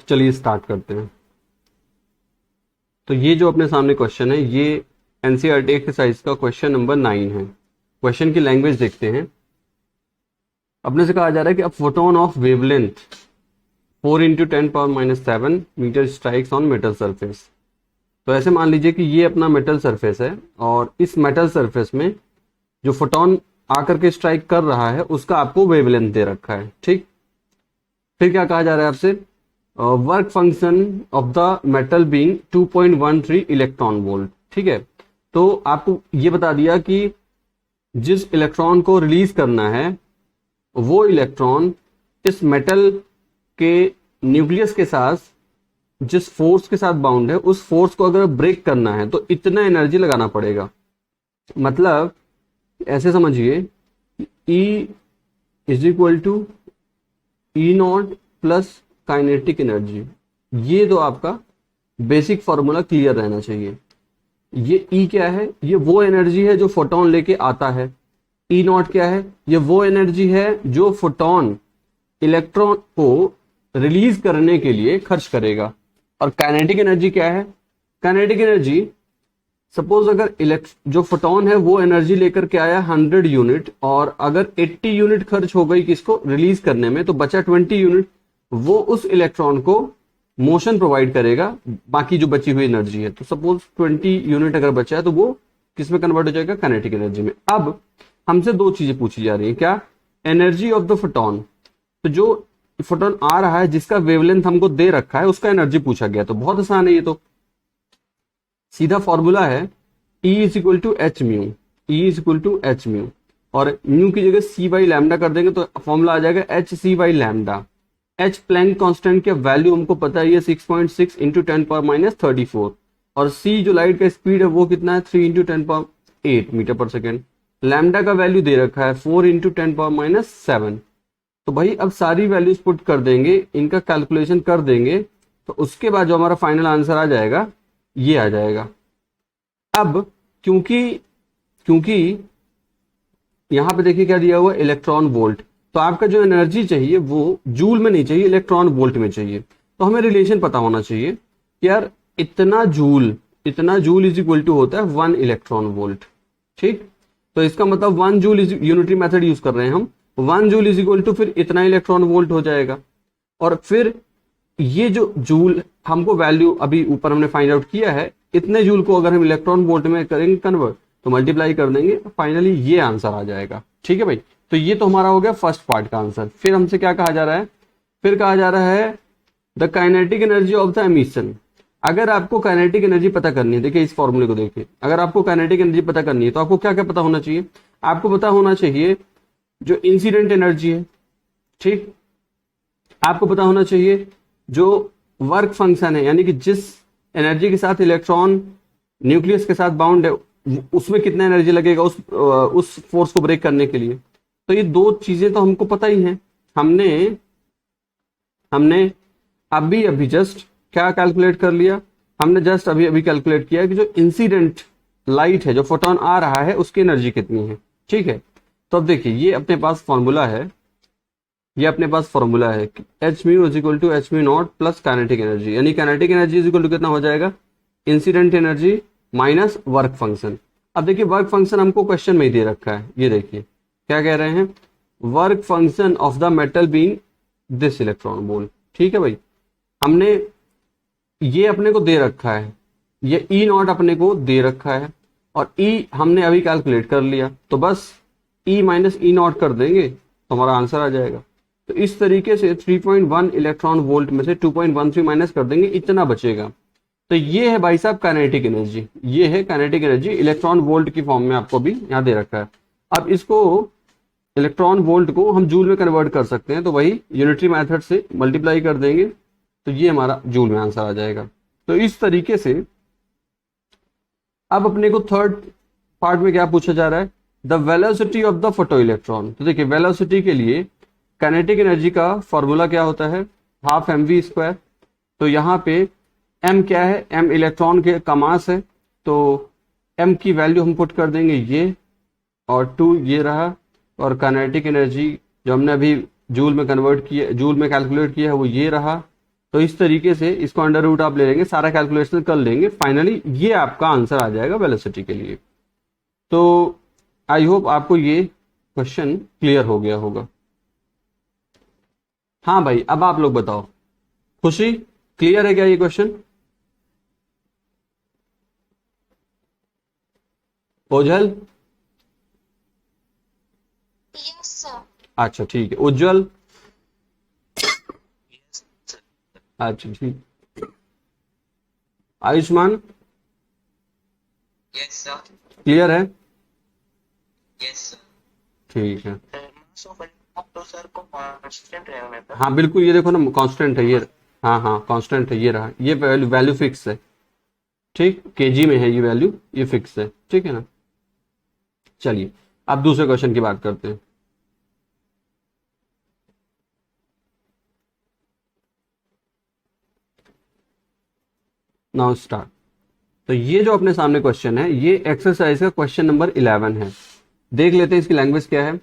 चलिए स्टार्ट करते हैं। तो ये जो अपने सामने क्वेश्चन है ये एनसीईआरटी एक्सरसाइज का क्वेश्चन नंबर 9 है। क्वेश्चन की लैंग्वेज देखते हैं। अपने से कहा जा रहा है कि a photon of wavelength 4 into 10⁻⁷ metre strikes on metal surface. तो ऐसे मान लीजिए कि ये अपना मेटल सरफेस है और इस मेटल सरफेस में जो फोटोन आकर के स्ट्राइक कर रहा है उसका आपको वेवलेंथ दे रखा है। ठीक, फिर क्या कहा जा रहा है आपसे, work function of the metal being 2.13 electron volt. ठीक है, तो आपको ये बता दिया कि जिस इलेक्ट्रॉन को रिलीज करना है वो इलेक्ट्रॉन इस मेटल के न्यूक्लियस के साथ जिस फोर्स के साथ बाउंड है उस फोर्स को अगर ब्रेक करना है तो इतना एनर्जी लगाना पड़ेगा। मतलब ऐसे समझिए, E is equal to E0 plus kinetic energy. ये तो आपका बेसिक फॉर्मूला क्लियर रहना चाहिए। ये E क्या है? ये वो एनर्जी है जो फोटोन लेके आता है। E0 क्या है? ये वो एनर्जी है जो फोटोन इलेक्ट्रॉन को रिलीज करने के लिए खर्च करेगा। और काइनेटिक एनर्जी क्या है? काइनेटिक एनर्जी, सपोज अगर जो फोटोन है वो एनर्जी लेकर के आया 100 यूनिट और अगर 80 यूनिट खर्च हो गई किसको रिलीज करने में, तो बचा 20 यूनिट, वो उस इलेक्ट्रॉन को मोशन प्रोवाइड करेगा, बाकी जो बची हुई एनर्जी है। तो सपोज 20 यूनिट अगर बचा है तो वो किस में कन्वर्ट हो जाएगा? काइनेटिक एनर्जी में। अब हमसे दो चीजें पूछी जा रही है, क्या? Energy of the photon. तो जो फोटोन आ रहा है जिसका वेवलेंथ हमको दे रखा है उसका एनर्जी पूछा गया। तो बहुत आसान है, ये तो सीधा फॉर्मूला है, E is equal to H mu. E is equal to H mu और म्यू की जगह C बाई लैम्डा कर देंगे तो फॉर्मूला आ जाएगा h c by lambda. H Planck constant के वैल्यू हमको पता है, ये 6.6 इंटू 10⁻�34 और C जो लाइट का स्पीड है वो कितना है? 3 इंटू 10⁸ मीटर पर सेकेंड। लैम्डा का वैल्यू दे रखा है 4 इंटू 10⁻⁷। तो भाई अब सारी वैल्यूज पुट कर देंगे, इनका कैलकुलेशन कर देंगे, तो उसके बाद जो हमारा फाइनल आंसर आ जाएगा ये आ जाएगा। अब क्योंकि यहां पे देखिए क्या दिया हुआ, इलेक्ट्रॉन वोल्ट, तो आपका जो एनर्जी चाहिए वो जूल में नहीं चाहिए, इलेक्ट्रॉन वोल्ट में चाहिए। तो हमें रिलेशन पता होना चाहिए कि यार इतना जूल इज इक्वल टू होता है 1 इलेक्ट्रॉन वोल्ट। ठीक, तो इसका मतलब 1 joule is unitary method use कर रहे हैं हम, 1 जूल इज इक्वल टू फिर इतना इलेक्ट्रॉन वोल्ट हो जाएगा। और फिर ये जो जूल हमको वैल्यू अभी ऊपर हमने फाइंड आउट किया है, इतने जूल को अगर हम इलेक्ट्रॉन वोल्ट में करेंगे कन्वर्ट तो मल्टीप्लाई कर देंगे, फाइनली ये आंसर आ जाएगा। ठीक है भाई, तो ये तो हमारा हो गया फर्स्ट पार्ट का आंसर। फिर हमसे क्या कहा जा रहा है? फिर कहा जा रहा है the kinetic energy of the emission. अगर आपको काइनेटिक एनर्जी पता करनी है, देखिए इस फॉर्मूले को देखिए, अगर आपको काइनेटिक एनर्जी पता करनी है तो आपको क्या क्या पता होना चाहिए? आपको पता होना चाहिए जो इंसिडेंट एनर्जी है। ठीक, आपको पता होना चाहिए जो वर्क फंक्शन है, यानी कि जिस एनर्जी के साथ इलेक्ट्रॉन न्यूक्लियस के साथ बाउंड है उसमें कितना एनर्जी लगेगा उस फोर्स को ब्रेक करने के लिए। तो ये दो चीजें तो हमको पता ही हैं। हमने अभी जस्ट क्या कैलकुलेट कर लिया? हमने जस्ट अभी कैलकुलेट किया कि जो इंसिडेंट लाइट है, जो फोटोन आ रहा है, उसकी एनर्जी कितनी है। ठीक है, तो अब देखिए ये अपने पास फॉर्मूला है, H mu is equal to H mu not plus kinetic energy, यानी kinetic energy is equal to कितना हो जाएगा? Incident energy minus work function. अब देखिए वर्क फंक्शन हमको क्वेश्चन में ही दे रखा है, ये देखिए क्या कह रहे हैं, work function of the metal being this electron volt. ठीक है भाई, हमने ये अपने को दे रखा है, ये E0 अपने को दे रखा है और E हमने अभी कैलकुलेट कर लिया, तो बस E माइनस E0 कर देंगे तो हमारा आंसर आ जाएगा। तो इस तरीके से 3.1 इलेक्ट्रॉन वोल्ट में से 2.13 माइनस कर देंगे, इतना बचेगा। तो ये है भाई साहब काइनेटिक एनर्जी, ये है काइनेटिक एनर्जी, इलेक्ट्रॉन वोल्ट की फॉर्म में आपको भी यहाँ दे रखा है। अब इसको इलेक्ट्रॉन वोल्ट को हम जूल में कन्वर्ट कर सकते हैं, तो वही यूनिटरी मेथड से मल्टीप्लाई कर देंगे तो ये हमारा जूल में आंसर आ जाएगा। तो इस तरीके से अब अपने को थर्ड पार्ट में क्या पूछा जा रहा है? The velocity of the photo electron. तो देखिए वेलोसिटी के लिए काइनेटिक एनर्जी का फॉर्मूला क्या होता है? Half mv²। तो यहाँ पे m क्या है? m इलेक्ट्रॉन का मास है, तो m की वैल्यू हम पुट कर देंगे ये, और 2 ये रहा, और काइनेटिक एनर्जी जो हमने अभी जूल में कन्वर्ट किया, जूल में कैलकुलेट किया है वो ये रहा। तो इस तरीके से इसको अंडर रूट आप ले लेंगे, सारा कैलकुलेशन कर लेंगे, फाइनली ये आपका आंसर आ जाएगा वेलोसिटी के लिए। तो आई होप आपको ये क्वेश्चन क्लियर हो गया होगा। हाँ भाई, अब आप लोग बताओ, खुशी क्लियर है क्या ये क्वेश्चन? ओझल? Yes sir. अच्छा ठीक है। उज्जवल? अच्छा ठीक। Ayushman yes sir. क्लियर है? Yes sir. ठीक है। मास ऑफ तो सर को कांस्टेंट रहना था। हाँ बिल्कुल, ये देखो ना कांस्टेंट है ये। हाँ हाँ कांस्टेंट है, ये रहा, ये वैल्यू वैल्यू फिक्स है। ठीक, केजी में है ये वैल्यू, ये फिक्स है, ठीक है ना। चलिए अब दूसरे क्वेश्चन की बात करते हैं। Now start. तो ये जो अपने सामने क्वेश्चन है, ये एक्सरसाइज का क्वेश्चन नंबर 11 है। देख लेते हैं इसकी लैंग्वेज क्या है।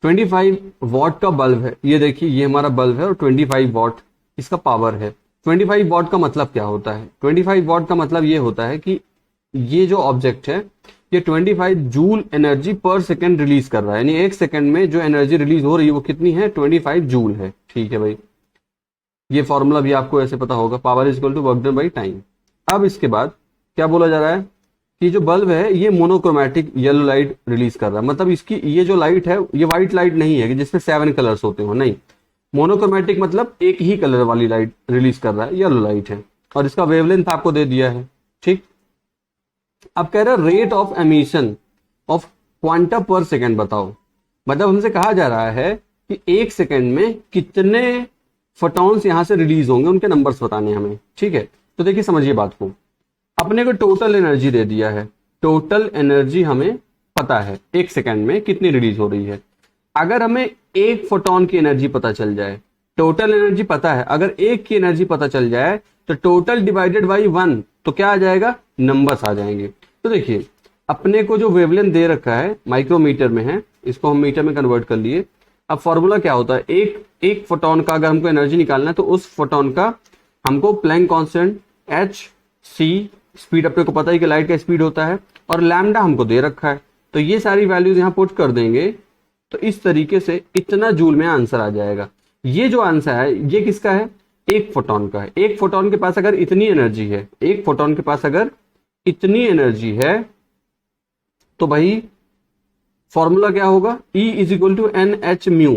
25 वॉट का बल्ब है, ये देखिए ये हमारा बल्ब है और 25 वॉट इसका पावर है। 25 वॉट का मतलब क्या होता है? 25 वॉट का मतलब ये होता है कि ये जो ऑब्जेक्ट है ये 25 जूल एनर्जी पर सेकेंड रिलीज कर रहा है, यानी एक सेकेंड में जो एनर्जी रिलीज हो रही है वो कितनी है? 25 जूल है। ठीक है भाई, ये फॉर्मूला भी आपको ऐसे पता होगा, power is equal to work done by time. अब इसके बाद क्या बोला जा रहा है कि जो बल्ब है ये मोनोक्रोमैटिक येलो लाइट रिलीज कर रहा है, मतलब इसकी ये जो लाइट है ये व्हाइट लाइट नहीं है कि जिसमें 7 कलर्स होते हो, नहीं। मोनोक्रोमैटिक मतलब एक ही कलर वाली लाइट रिलीज कर रहा है, येलो लाइट है, और इसका वेवलेंथ आपको दे दिया है। ठीक, अब कह रहा है rate of emission of quanta पर सेकेंड बताओ। मतलब हमसे कहा जा रहा है कि एक सेकेंड में कितने फोटॉन्स यहां से रिलीज होंगे, उनके नंबर्स बताने हमें। ठीक है, तो देखिए समझिए बात को। अपने को टोटल एनर्जी दे दिया है, टोटल एनर्जी हमें पता है एक सेकेंड में कितनी रिलीज हो रही है। अगर हमें एक फोटोन की एनर्जी पता चल जाए, टोटल एनर्जी पता है, अगर एक की एनर्जी पता चल जाए तो टोटल डिवाइडेड बाई 1 तो क्या आ जाएगा? नंबर्स आ जाएंगे। तो देखिए अपने को जो वेवलेंथ दे रखा है माइक्रोमीटर में है, इसको हम मीटर में कन्वर्ट कर लिए। अब फॉर्मूला क्या होता है? एक फोटोन का अगर हमको एनर्जी निकालना है तो उस फोटोन का हमको Planck constant h c, speed अपने को पता है कि लाइट का स्पीड होता है, और लैम्डा हमको दे रखा है। तो ये सारी वैल्यूज यहां पुट कर देंगे तो इस तरीके से इतना जूल में आंसर आ जाएगा। ये जो आंसर है ये किसका है? एक फोटोन का है। एक फोटोन के पास अगर इतनी एनर्जी है, एक फोटोन के पास अगर इतनी एनर्जी है तो भाई फॉर्मूला क्या होगा? E is equal to N H mu.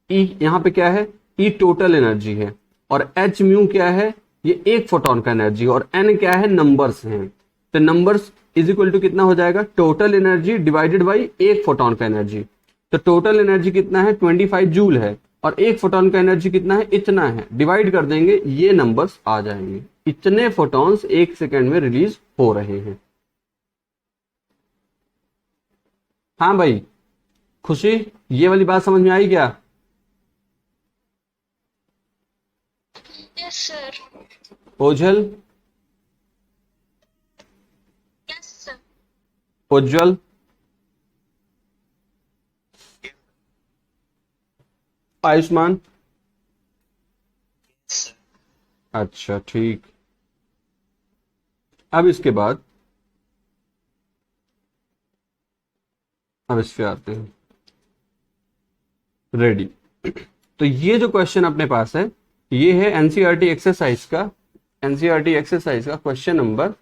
E यहां पे क्या है? ई टोटल एनर्जी है, और एच म्यू क्या है? ये एक फोटोन का एनर्जी, और एन क्या है? नंबर्स हैं। तो नंबर्स इज इक्वल टू कितना हो जाएगा? टोटल एनर्जी डिवाइडेड बाई एक फोटोन का एनर्जी। तो टोटल एनर्जी कितना है? 25 जूल है, और एक फोटोन का एनर्जी कितना है? इतना है। डिवाइड कर देंगे, ये नंबर्स आ जाएंगे। इतने फोटॉन्स एक सेकेंड में रिलीज हो रहे हैं। हाँ भाई खुशी, ये वाली बात समझ में आई क्या? Yes sir. Ojhal? Yes sir. Ujjwal? Ayushman? अच्छा ठीक। अब इसके बाद अब इस पे आते हैं। रेडी। तो ये जो क्वेश्चन अपने पास है ये है एनसीईआरटी एक्सरसाइज का, एनसीईआरटी एक्सरसाइज का क्वेश्चन नंबर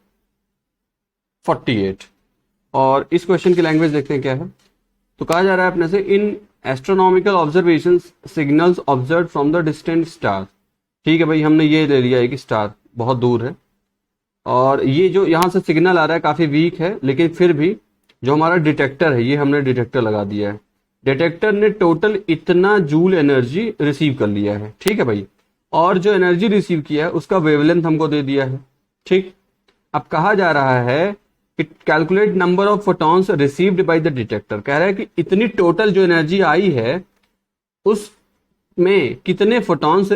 48। और इस क्वेश्चन की लैंग्वेज देखते हैं क्या है। तो कहा जा रहा है अपने से, in astronomical observations signals observe from the distant star. ठीक है भाई, हमने ये ले लिया है कि स्टार बहुत दूर है, और ये जो यहां से सिग्नल आ रहा है काफी वीक है, लेकिन फिर भी जो हमारा डिटेक्टर है, ये हमने डिटेक्टर लगा दिया है। डिटेक्टर ने टोटल इतना जूल एनर्जी रिसीव कर लिया है। ठीक है भाई, और जो एनर्जी रिसीव किया है उसका वेवलेंथ हमको दे दिया है। ठीक, अब कहा जा रहा है कि calculate number of photons received by the detector. कह रहा है कि इतनी टोटल जो एनर्जी आई है उसमें कितने फोटॉन्स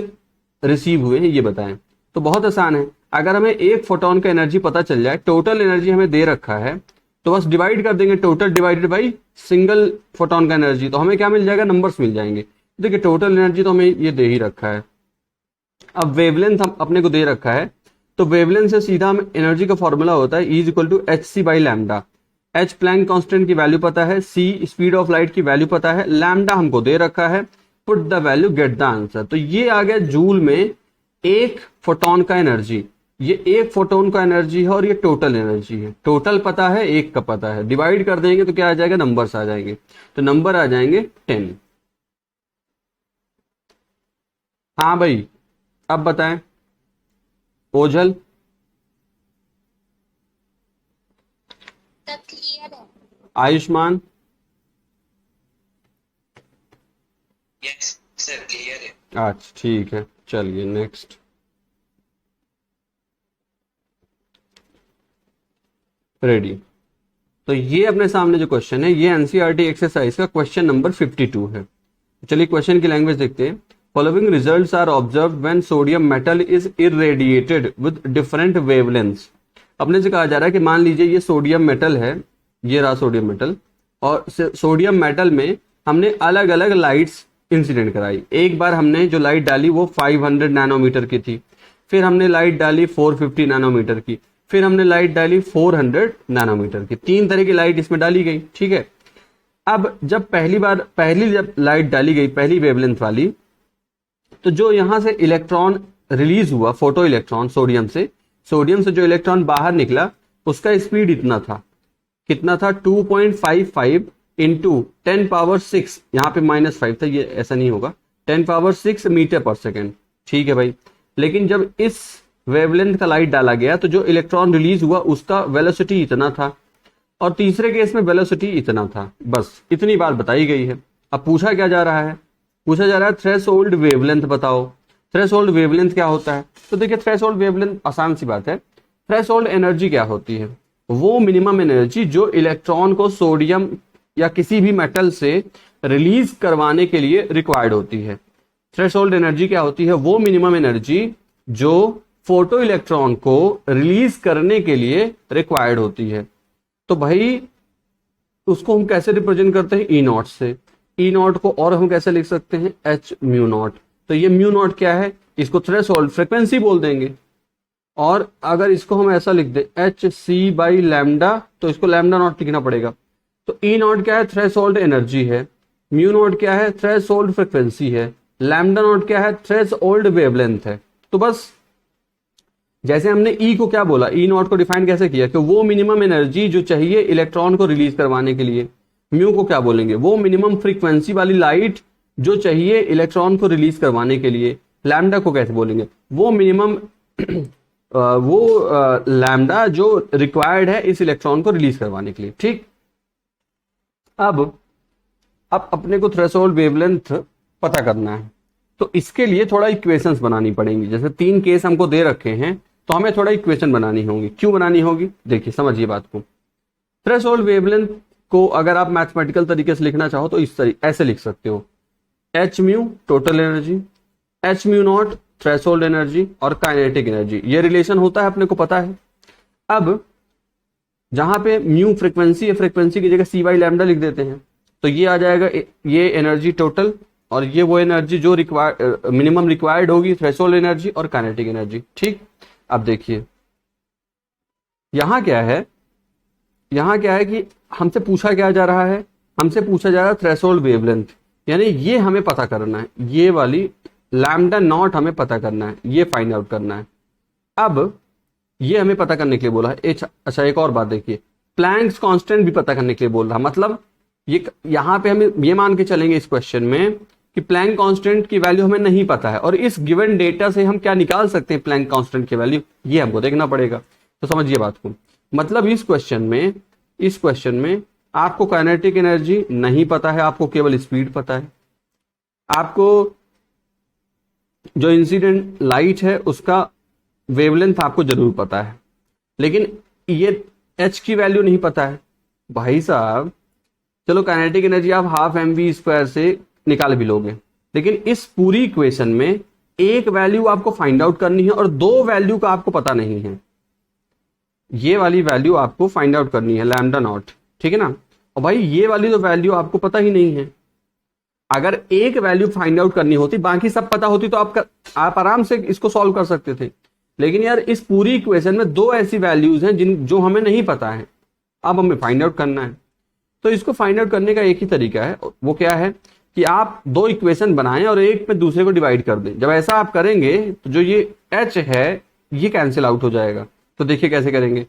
रिसीव हुए हैं ये बताएं। तो बहुत आसान है, अगर हमें एक फोटोन का एनर्जी पता चल जाए, टोटल एनर्जी हमें दे रखा है, तो बस डिवाइड कर देंगे total divided by single photon का एनर्जी, तो हमें क्या मिल जाएगा? नंबर्स मिल जाएंगे। देखिए टोटल एनर्जी तो हमें ये दे ही रखा है, अब वेवलेंथ हम अपने को दे रखा है, तो वेवलेंथ से सीधा हम एनर्जी का फॉर्मूला होता है E equal to h c by lambda. H Planck constant की वैल्यू पता है, सी स्पीड ऑफ लाइट की वैल्यू पता है, लैम्डा हमको दे रखा है, put the value get the answer. तो ये आ गया जूल में एक फोटोन का एनर्जी। ये एक फोटोन का एनर्जी है और ये टोटल एनर्जी है। टोटल पता है, एक का पता है, डिवाइड कर देंगे तो क्या आ जाएगा, नंबर्स आ जाएंगे। तो नंबर आ जाएंगे 10। हाँ भाई, अब बताएं। ओझल, तब क्लियर है। आयुष्मान, यस सर क्लियर है। अच्छा ठीक है, चलिए नेक्स्ट। रेडी। तो ये अपने सामने जो क्वेश्चन है, ये एनसीईआरटी एक्सरसाइज का क्वेश्चन नंबर 52 है। चलिए क्वेश्चन की लैंग्वेज देखते हैं। Following results are observed when sodium metal is irradiated with different wavelengths. अपने से कहा जा रहा है कि मान लीजिए ये सोडियम मेटल है, ये रहा सोडियम मेटल, और सोडियम मेटल में हमने अलग अलग लाइट्स इंसिडेंट कराई। एक बार हमने जो लाइट डाली वो 500 नैनोमीटर की थी, फिर हमने लाइट डाली 450 नैनोमीटर की, फिर हमने लाइट डाली 400 नैनोमीटर की। 3 तरह की लाइट इसमें डाली गई, ठीक है। अब जब जब लाइट डाली गई पहली वेवलेंथ वाली, तो जो यहां से इलेक्ट्रॉन रिलीज हुआ, फोटो इलेक्ट्रॉन सोडियम से जो इलेक्ट्रॉन बाहर निकला, उसका स्पीड इतना था। कितना था, 2.55 इंटू 10 पावर 6, यहां पे -5 था, ये ऐसा नहीं होगा, 10 पावर 6 मीटर पर सेकेंड, ठीक है भाई। लेकिन जब इस वेवलेंथ का लाइट डाला गया तो जो इलेक्ट्रॉन रिलीज हुआ उसका वेलोसिटी इतना था, और तीसरे केस में वेलोसिटी इतना था। बस इतनी बात बताई गई है। अब पूछा क्या जा रहा है, पूछा जा रहा है थ्रेशोल्ड वेवलेंथ बताओ। थ्रेशोल्ड वेवलेंथ क्या होता है, तो देखिए थ्रेशोल्ड वेवलेंथ आसान सी बात है। थ्रेशोल्ड एनर्जी क्या होती है, वो मिनिमम एनर्जी जो इलेक्ट्रॉन को सोडियम या किसी भी मेटल से रिलीज करवाने के लिए रिक्वायर्ड होती है। थ्रेशोल्ड एनर्जी क्या होती है, वो मिनिमम एनर्जी जो फोटो इलेक्ट्रॉन को रिलीज करने के लिए रिक्वायर्ड होती है। तो भाई उसको हम कैसे रिप्रेजेंट करते हैं, ई नॉट से। ई नॉट को और हम कैसे लिख सकते हैं, एच म्यू नॉट। तो ये म्यू नॉट क्या है, इसको थ्रेशोल्ड फ्रीक्वेंसी बोल देंगे। और अगर इसको हम ऐसा लिख दे एच सी बाई लैम्डा, तो इसको लैम्डा नॉट लिखना पड़ेगा। तो ई नॉट क्या है, थ्रेशोल्ड एनर्जी है। म्यू नॉट क्या है, थ्रेशोल्ड फ्रीक्वेंसी है। लैम्डा नॉट क्या है, थ्रेशोल्ड वेवलेंथ है। तो बस जैसे हमने ई को क्या बोला, ई नॉट को डिफाइन कैसे किया कि वो मिनिमम एनर्जी जो चाहिए इलेक्ट्रॉन को रिलीज करवाने के लिए। म्यू को क्या बोलेंगे, वो मिनिमम फ्रीक्वेंसी वाली लाइट जो चाहिए इलेक्ट्रॉन को रिलीज करवाने के लिए। लैम्डा को कैसे बोलेंगे, वो मिनिमम लैम्डा जो रिक्वायर्ड है इस इलेक्ट्रॉन को रिलीज करवाने के लिए, ठीक। अब अपने को थ्रेशोल्ड वेवलेंथ पता करना है, तो इसके लिए थोड़ा इक्वेशंस बनानी पड़ेंगी। जैसे 3 केस हमको दे रखे हैं, तो हमें थोड़ा इक्वेशन बनानी होगी। क्यों बनानी होगी, देखिए समझिए बात को। थ्रेशोल्ड वेवलेंथ को अगर आप मैथमेटिकल तरीके से लिखना चाहो तो इस तरीके ऐसे लिख सकते हो, H mu total energy, H mu not threshold energy और काइनेटिक एनर्जी। ये रिलेशन होता है, अपने को पता है। अब जहां पे म्यू फ्रीक्वेंसी है, फ्रीक्वेंसी की जगह सी बाई लैम्डा लिख देते हैं, तो ये आ जाएगा ये एनर्जी टोटल, और ये वो एनर्जी जो मिनिमम रिक्वायर्ड होगी, थ्रेशोल्ड एनर्जी और काइनेटिक एनर्जी, ठीक। अब देखिए यहां क्या है, यहां क्या है कि हमसे पूछा क्या जा रहा है, हमसे पूछा जा रहा है थ्रेशोल्ड वेवलेंथ, यानी ये हमें पता करना है, ये वाली लैम्डा नॉट हमें पता करना है, ये फाइंड आउट करना है। अब ये हमें पता करने के लिए बोला है। अच्छा एक और बात देखिए, प्लैंक्स कांस्टेंट भी पता करने के लिए बोल रहा, मतलब ये यहां पे हम ये मान के चलेंगे इस क्वेश्चन में कि प्लैंक कांस्टेंट की वैल्यू हमें नहीं पता है, और इस गिवन डेटा से हम क्या निकाल सकते हैं प्लैंक कांस्टेंट की वैल्यू, ये हमको देखना पड़ेगा। तो समझिए बात को, मतलब इस क्वेश्चन में आपको काइनेटिक एनर्जी नहीं पता है, आपको केवल स्पीड पता है। आपको जो इंसिडेंट लाइट है उसका वेवलेंथ आपको जरूर पता है, लेकिन ये एच की वैल्यू नहीं पता है। भाई साहब चलो काइनेटिक एनर्जी आप ½ mv² से निकाल भी लोगे, लेकिन इस पूरी इक्वेशन में एक वैल्यू आपको फाइंड आउट करनी है और 2 वैल्यू का आपको पता नहीं है। ये वाली वैल्यू आपको फाइंड आउट करनी है, लैम्डा नॉट, ठीक है ना। और भाई ये वाली तो वैल्यू आपको पता ही नहीं है, अगर एक वैल्यू फाइंड आउट करनी होती, बाकी सब पता होती, तो आप आराम से इसको सॉल्व कर सकते थे। लेकिन यार इस पूरी इक्वेशन में दो ऐसी वैल्यूज हैं जो हमें नहीं पता है, अब हमें फाइंड आउट करना है। तो इसको फाइंड आउट करने का एक ही तरीका है, वो क्या है कि आप दो इक्वेशन बनाएं और एक में दूसरे को डिवाइड कर दें। जब ऐसा आप करेंगे तो जो ये h है ये कैंसिल आउट हो जाएगा। तो देखिए कैसे करेंगे।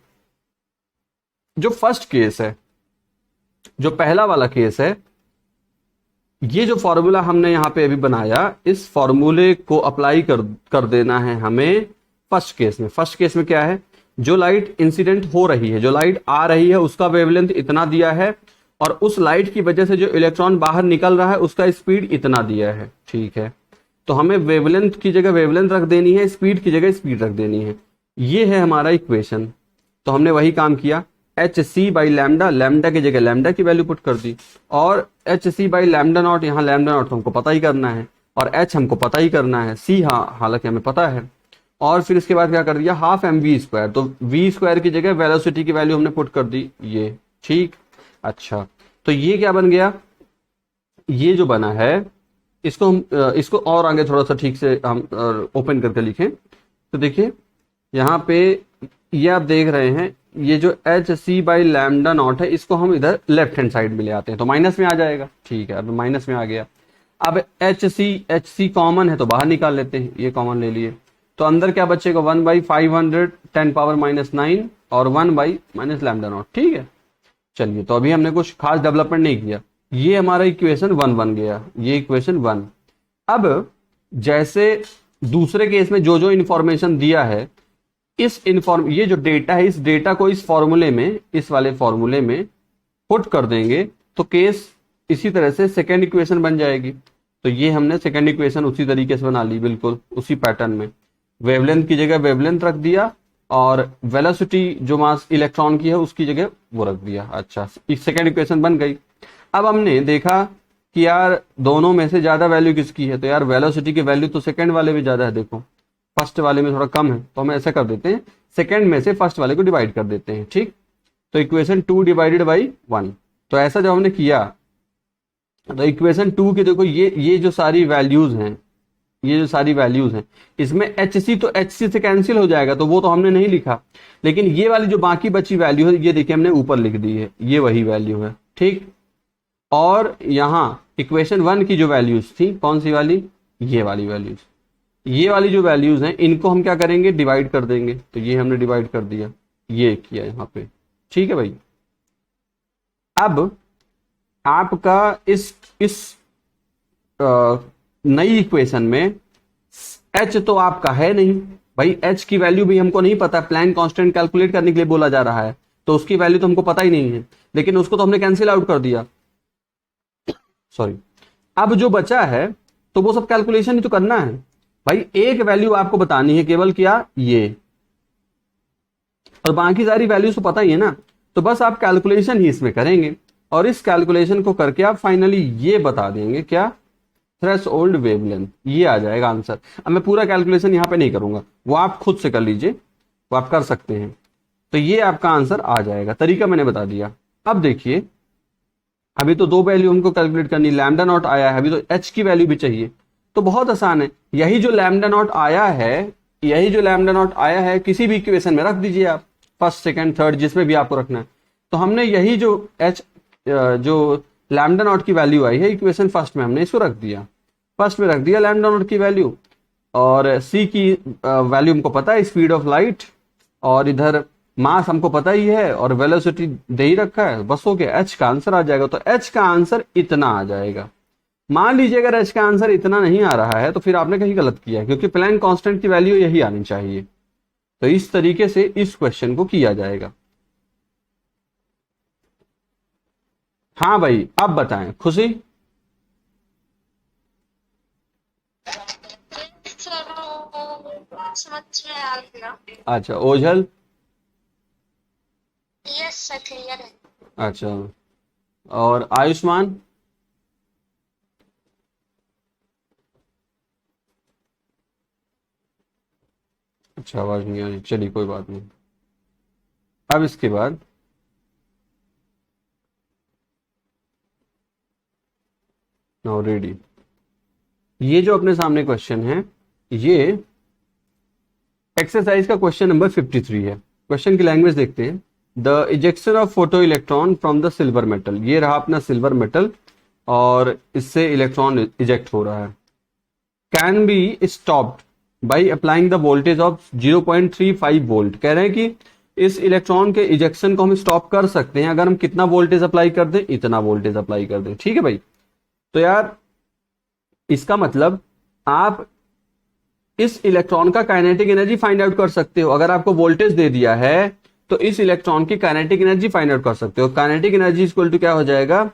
जो फर्स्ट केस है, जो पहला वाला केस है, ये जो फॉर्मूला हमने यहां पे अभी बनाया, इस फॉर्मूले को अप्लाई कर देना है हमें फर्स्ट केस में। फर्स्ट केस में क्या है, जो लाइट इंसिडेंट हो रही है, जो लाइट आ रही है, उसका वेवलेंथ इतना दिया है, और उस लाइट की वजह से जो इलेक्ट्रॉन बाहर निकल रहा है उसका स्पीड इतना दिया है। ठीक है, तो हमें वेवलेंथ की जगह वेवलेंथ रख देनी है, स्पीड की जगह स्पीड रख देनी है। ये है हमारा इक्वेशन। तो हमने वही काम किया, h c by lambda, lambda की जगह लैम्डा की वैल्यू पुट कर दी, और h c by lambda naught, यहाँ लैम्डा नॉट तो हमको पता ही करना है, और एच हमको पता ही करना है, सी हाँ हालांकि हमें पता है। और फिर इसके बाद क्या कर दिया, हाफ एम वी स्क्वायर, तो वी स्क्वायर की जगह वेलोसिटी की वैल्यू हमने पुट कर दी ये। ठीक, अच्छा, तो ये क्या बन गया, ये जो बना है इसको हम इसको और आगे थोड़ा सा ठीक से हम ओपन करके लिखें। तो देखिए यहाँ पे ये आप देख रहे हैं, ये जो h c by lambda naught है, इसको हम इधर लेफ्ट हैंड साइड में ले आते हैं तो माइनस में आ जाएगा। ठीक है, अब माइनस में आ गया। अब एच सी कॉमन है तो बाहर निकाल लेते हैं, ये कॉमन ले लिए, तो अंदर क्या बचेगा, 1/500 10⁻⁹ और 1/- लैम्डा नॉट। ठीक है, चलिए, तो अभी हमने कुछ खास डेवलपमेंट नहीं किया, ये हमारा इक्वेशन 1 बन गया, ये इक्वेशन 1। अब जैसे दूसरे केस में जो जो इंफॉर्मेशन दिया है, ये जो डेटा है, इस डेटा को इस फॉर्मूले में, इस वाले फॉर्मूले में पुट कर देंगे तो केस इसी तरह से सेकेंड इक्वेशन बन जाएगी। तो ये हमने सेकेंड इक्वेशन उसी तरीके से बना ली, बिल्कुल उसी पैटर्न में। वेवलेंथ की जगह वेवलेंथ रख दिया, और वेलोसिटी जो मास इलेक्ट्रॉन की है उसकी जगह वो रख दिया। अच्छा, इस सेकेंड इक्वेशन बन गई। अब हमने देखा कि यार दोनों में से ज्यादा वैल्यू किसकी है, तो यार वेलोसिटी की वैल्यू तो सेकेंड वाले में ज्यादा है, देखो फर्स्ट वाले में थोड़ा कम है, तो हम ऐसा कर देते हैं, सेकेंड में से फर्स्ट वाले को डिवाइड कर देते हैं। ठीक, तो इक्वेशन 2 डिवाइडेड बाई 1। तो ऐसा जब हमने किया तो इक्वेशन 2 की देखो, ये जो सारी वैल्यूज हैं, ये जो सारी वैल्यूज हैं, इसमें एच सी तो एच सी से कैंसिल हो जाएगा, तो वो तो हमने नहीं लिखा। लेकिन ये वाली जो बाकी बची वैल्यू है, ये देखिए हमने ऊपर लिख दी है, ये वही वैल्यू है। ठीक, और यहाँ इक्वेशन 1 की जो वैल्यूज थी, कौन सी वाली, ये वाली वैल्यूज, ये वाली जो वैल्यूज हैं, इनको हम क्या करेंगे, डिवाइड कर देंगे। तो ये हमने डिवाइड कर दिया, ये किया यहाँ पे। ठीक है भाई, अब आपका इस नई इक्वेशन में एच तो आपका है नहीं भाई, एच की वैल्यू भी हमको नहीं पता, प्लैंक कांस्टेंट कैलकुलेट करने के लिए बोला जा रहा है, तो उसकी वैल्यू तो हमको पता ही नहीं है, लेकिन उसको तो हमने कैंसिल आउट कर दिया, सॉरी। अब जो बचा है तो वो सब कैलकुलेशन ही तो करना है भाई। एक वैल्यू आपको बतानी है केवल, क्या, ये, और बाकी सारी वैल्यूज तो पता ही है ना, तो बस आप कैलकुलेशन ही इसमें करेंगे, और इस कैलकुलेशन को करके आप फाइनली ये बता देंगे, क्या, थ्रेशोल्ड वेवलेंथ, ये आ जाएगा आंसर। अब मैं पूरा कैलकुलेशन यहां पे नहीं करूंगा, वो आप खुद से कर लीजिए, वो आप कर सकते हैं। तो ये आपका आंसर आ जाएगा, तरीका मैंने बता दिया। अब देखिए, अभी तो दो वैल्यू हमको कैलकुलेट करनी, लैम्डा नॉट आया है, अभी तो एच की वैल्यू भी चाहिए। तो बहुत आसान है, यही जो लैम्डा नॉट आया है, यही जो लैम्डा नॉट आया है, किसी भी इक्वेशन में रख दीजिए आप, फर्स्ट सेकंड थर्ड जिसमें भी आपको रखना है। तो हमने यही जो जो लैम्डा नॉट की वैल्यू आई है इक्वेशन फर्स्ट में, हमने इसको रख दिया, फर्स्ट में रख दिया लैम्डा नॉट की वैल्यू, और सी की वैल्यू हमको पता है, स्पीड ऑफ लाइट, और इधर मास हमको पता ही है, और वेलोसिटी दे ही रखा है, बस हो गया, एच का आंसर आ जाएगा। तो एच का आंसर इतना आ जाएगा। मान लीजिए अगर एच का आंसर इतना नहीं आ रहा है तो फिर आपने कहीं गलत किया है, क्योंकि प्लैंक कांस्टेंट की वैल्यू यही आनी चाहिए। तो इस तरीके से इस क्वेश्चन को किया जाएगा। हाँ भाई, अब बताएं खुशी। सर वो समझ में आ गया। अच्छा, ओझल। यस सर, क्लियर है। अच्छा, और आयुष्मान। अच्छा, आवाज नहीं आ रही, चलिए कोई बात नहीं। अब इसके बाद नाउ रेडी। ये जो अपने सामने क्वेश्चन है, ये एक्सरसाइज का क्वेश्चन नंबर 53 है। क्वेश्चन की लैंग्वेज देखते हैं। The ejection of photo electron from the silver metal, ये रहा अपना सिल्वर मेटल और इससे इलेक्ट्रॉन इजेक्ट हो रहा है। Can be stopped by applying the voltage of 0.35 volt. कह रहे हैं कि इस इलेक्ट्रॉन के इजेक्शन को हम स्टॉप कर सकते हैं अगर हम कितना वोल्टेज अप्लाई कर दें, इतना वोल्टेज अप्लाई कर दें। ठीक है भाई, तो यार इसका मतलब आप इस इलेक्ट्रॉन का काइनेटिक एनर्जी फाइंड आउट कर सकते हो। अगर आपको वोल्टेज दे दिया है तो इस इलेक्ट्रॉन की काइनेटिक एनर्जी फाइंड आउट कर सकते हो। काइनेटिक एनर्जी इक्वल टू क्या हो जाएगा,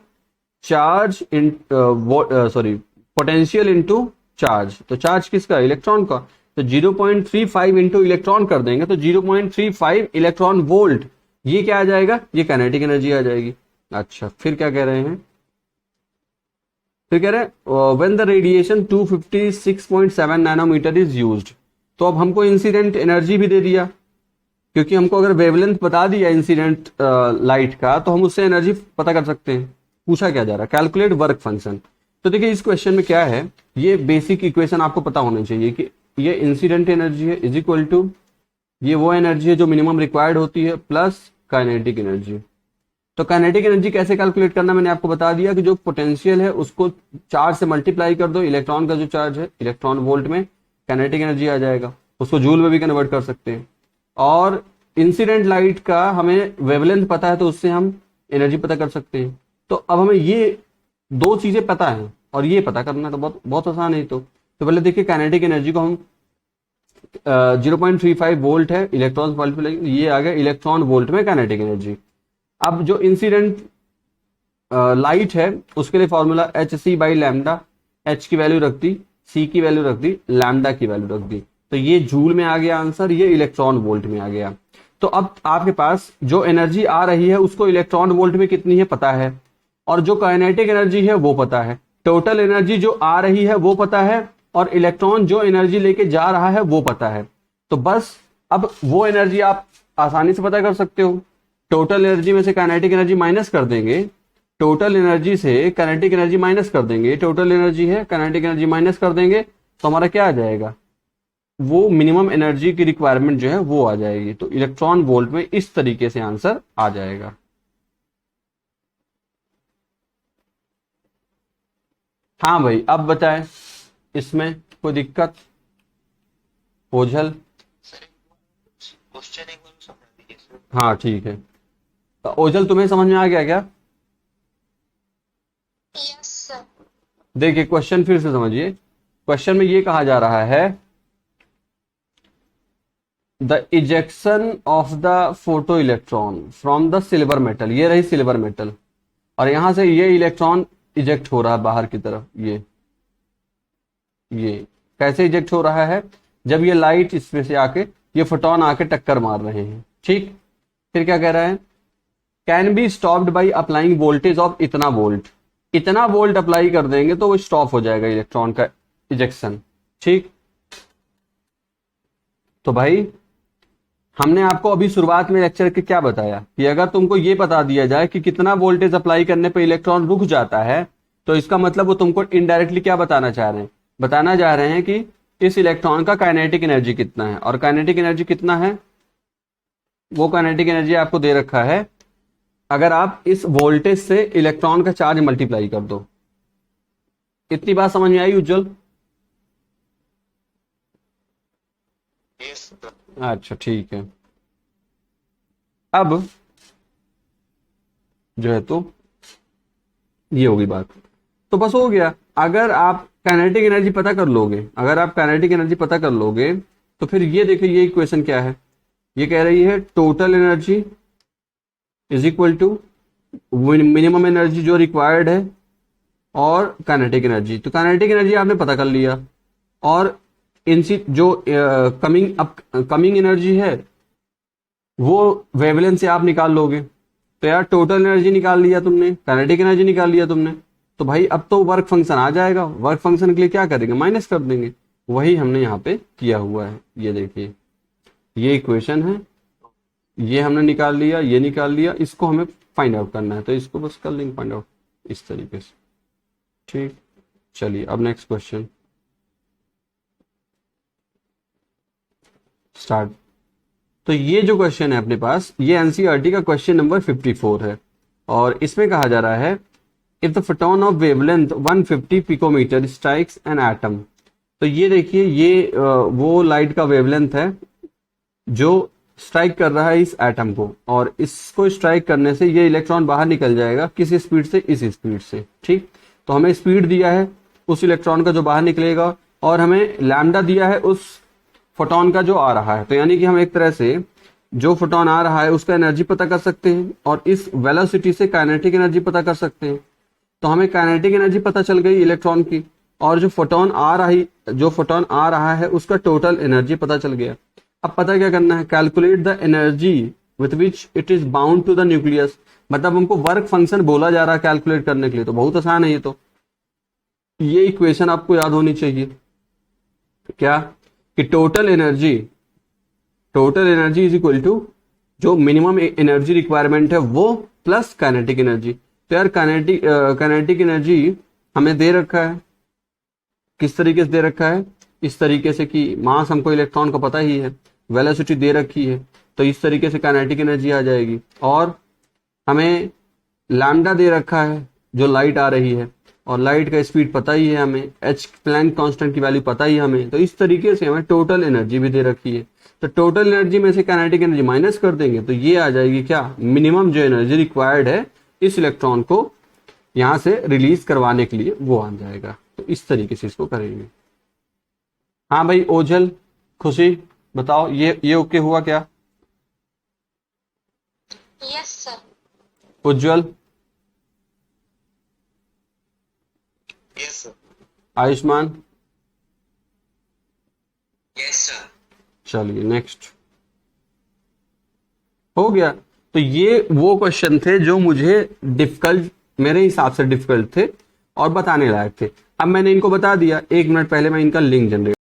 charge in sorry potential into charge. तो चार्ज किसका, इलेक्ट्रॉन का। तो 0.35 इंटू इलेक्ट्रॉन कर देंगे तो 0.35 इलेक्ट्रॉन वोल्ट, ये क्या आ जाएगा, ये काइनेटिक एनर्जी आ जाएगी। अच्छा, फिर क्या कह रहे हैं, फिर कह रहे हैं when the radiation 256.7 nanometre is used. तो अब हमको इंसिडेंट एनर्जी भी दे दिया, क्योंकि हमको अगर वेवलेंथ बता दिया इंसिडेंट लाइट का तो हम उससे एनर्जी पता कर सकते हैं। पूछा क्या जा रहा है, कैलकुलेट वर्क फंक्शन। तो देखिए इस क्वेश्चन में क्या है, ये बेसिक इक्वेशन आपको पता होना चाहिए कि ये इंसिडेंट एनर्जी है इज इक्वल टू ये वो एनर्जी है जो मिनिमम रिक्वायर्ड होती है प्लस काइनेटिक एनर्जी। तो काइनेटिक एनर्जी कैसे कैलकुलेट करना मैंने आपको बता दिया कि जो पोटेंशियल है उसको चार्ज से मल्टीप्लाई कर दो, इलेक्ट्रॉन का जो चार्ज है इलेक्ट्रॉन वोल्ट में काइनेटिक एनर्जी आ जाएगा, उसको जूल में भी कन्वर्ट कर सकते हैं। और इंसिडेंट लाइट का हमें वेवलेंथ पता है तो उससे हम एनर्जी पता कर सकते हैं। तो अब हमें ये दो चीजें पता है और ये पता करना तो बहुत बहुत आसान है। तो पहले देखिए काइनेटिक एनर्जी को हम 0.35 वोल्ट है इलेक्ट्रॉन मल्टीप्लाई, ये आ गया इलेक्ट्रॉन वोल्ट में काइनेटिक एनर्जी। अब जो इंसिडेंट लाइट है उसके लिए formula hc by lambda, h की वैल्यू रख दी, c की वैल्यू रख दी, लैम्डा की वैल्यू रख दी। तो ये जूल में आ गया आंसर, ये इलेक्ट्रॉन वोल्ट में आ गया। तो अब आपके पास जो एनर्जी आ रही है उसको इलेक्ट्रॉन वोल्ट में कितनी है पता है, और जो काइनेटिक एनर्जी है वो पता है। टोटल एनर्जी जो आ रही है वो पता है और इलेक्ट्रॉन जो एनर्जी लेके जा रहा है वो पता है। तो बस अब वो एनर्जी आप आसानी से पता कर सकते हो। टोटल एनर्जी में से काइनेटिक एनर्जी माइनस कर देंगे, टोटल एनर्जी से काइनेटिक एनर्जी माइनस कर देंगे, टोटल एनर्जी है काइनेटिक एनर्जी माइनस कर देंगे तो हमारा क्या आ जाएगा, वो मिनिमम एनर्जी की रिक्वायरमेंट जो है वो आ जाएगी। तो इलेक्ट्रॉन वोल्ट में इस तरीके से आंसर आ जाएगा। हाँ भाई, अब बताएं इसमें कोई दिक्कत, ओझल। क्वेश्चन एक बार समझा दीजिए सर। हाँ ठीक है, तो ओझल तुम्हें समझ में आ गया क्या? Yes sir. देखिए क्वेश्चन फिर से समझिए। क्वेश्चन में ये कहा जा रहा है the ejection of the photo electron from the silver metal, ये रही सिल्वर मेटल, और यहां से ये इलेक्ट्रॉन इजेक्ट हो रहा है बाहर की तरफ। ये कैसे इजेक्ट हो रहा है, जब ये लाइट इसमें से आके ये फोटोन आके टक्कर मार रहे हैं। ठीक, फिर क्या कह रहा है, can be stopped by applying voltage of इतना वोल्ट। इतना वोल्ट अप्लाई कर देंगे तो वो स्टॉप हो जाएगा इलेक्ट्रॉन का इजेक्शन। ठीक, तो भाई हमने आपको अभी शुरुआत में लेक्चर के क्या बताया कि अगर तुमको ये बता दिया जाए कि कितना वोल्टेज अप्लाई करने पे इलेक्ट्रॉन रुक जाता है तो इसका मतलब वो तुमको इनडायरेक्टली क्या बताना चाह रहे हैं, बताना चाह रहे हैं कि इस इलेक्ट्रॉन का काइनेटिक एनर्जी कितना है। और काइनेटिक एनर्जी कितना है, वो काइनेटिक एनर्जी आपको दे रखा है अगर आप इस वोल्टेज से इलेक्ट्रॉन का चार्ज मल्टीप्लाई कर दो। इतनी बात समझ में आई उज्जवल? Yes sir. अच्छा ठीक है, अब जो है तो ये होगी बात, तो बस हो गया। अगर आप काइनेटिक एनर्जी पता कर लोगे, अगर आप काइनेटिक एनर्जी पता कर लोगे तो फिर ये देखिए ये इक्वेशन क्या है, ये कह रही है total energy is equal to minimum energy जो रिक्वायर्ड है और काइनेटिक एनर्जी। तो काइनेटिक एनर्जी आपने पता कर लिया, और इनसी जो कमिंग एनर्जी है वो वेवलेंथ से आप निकाल लोगे। तो यार टोटल एनर्जी निकाल लिया तुमने, काइनेटिक एनर्जी निकाल लिया तुमने, तो भाई अब तो वर्क फंक्शन आ जाएगा। वर्क फंक्शन के लिए क्या करेंगे, माइनस कर देंगे। वही हमने यहाँ पे किया हुआ है। ये देखिए ये इक्वेशन है, ये हमने निकाल लिया, ये निकाल लिया, इसको हमें फाइंड आउट करना है तो इसको बस कर लेंगे फाइंड आउट इस तरीके से। ठीक, चलिए अब नेक्स्ट क्वेश्चन स्टार्ट। तो ये जो क्वेश्चन है अपने पास, ये एनसीईआरटी का क्वेश्चन नंबर 54 है और इसमें कहा जा रहा है if the photon of wavelength 150 picometre strikes an atom. तो ये देखिए, ये वो लाइट का वेवलेंथ है जो स्ट्राइक कर रहा है इस एटम को, और इसको स्ट्राइक करने से ये इलेक्ट्रॉन बाहर निकल जाएगा। किस स्पीड से? इस स्पीड से। ठीक, तो हमें स्पीड दिया है उस इलेक्ट्रॉन का जो बाहर निकलेगा, और हमें लैम्डा दिया है उस फोटोन का जो आ रहा है। तो यानी कि हम एक तरह से जो फोटोन आ रहा है उसका एनर्जी पता कर सकते हैं और इस वेलोसिटी से काइनेटिक एनर्जी पता कर सकते हैं। तो हमें काइनेटिक एनर्जी पता चल गई इलेक्ट्रॉन की, और जो फोटोन आ रहा है उसका टोटल एनर्जी पता चल गया। अब पता क्या करना है? Calculate the energy with which it is bound to the nucleus. मतलब हमको वर्क फंक्शन बोला जा रहा है कैलकुलेट करने के लिए, तो बहुत आसान है ये। तो ये इक्वेशन आपको याद होनी चाहिए क्या, कि total energy is equal to जो मिनिमम एनर्जी रिक्वायरमेंट है वो प्लस काइनेटिक एनर्जी। तो यार काइनेटिक एनर्जी हमें दे रखा है, किस तरीके से दे रखा है? इस तरीके से कि मास हमको इलेक्ट्रॉन को पता ही है, वेलोसिटी दे रखी है, तो इस तरीके से काइनेटिक एनर्जी आ जाएगी। और हमें लैम्डा दे रखा है जो लाइट आ रही है, और लाइट का स्पीड पता ही है हमें, एच प्लैंक कांस्टेंट की वैल्यू पता ही हमें। तो इस तरीके से हमें टोटल एनर्जी भी दे रखी है। तो टोटल एनर्जी में से काइनेटिक एनर्जी माइनस कर देंगे तो ये आ जाएगी क्या, मिनिमम जो एनर्जी रिक्वायर्ड है इस इलेक्ट्रॉन को यहां से रिलीज करवाने के लिए, वो आ जाएगा। तो इस तरीके से इसको करेंगे। हाँ भाई ओझल, खुशी, बताओ ये ओके हुआ क्या? Yes sir. Ujjwal, yes sir. Ayushman, yes sir. चलिए नेक्स्ट हो गया। तो ये वो क्वेश्चन थे जो मुझे डिफिकल्ट, मेरे हिसाब से डिफिकल्ट थे और बताने लायक थे। अब मैंने इनको बता दिया, 1 मिनट पहले मैं इनका लिंक जनरेट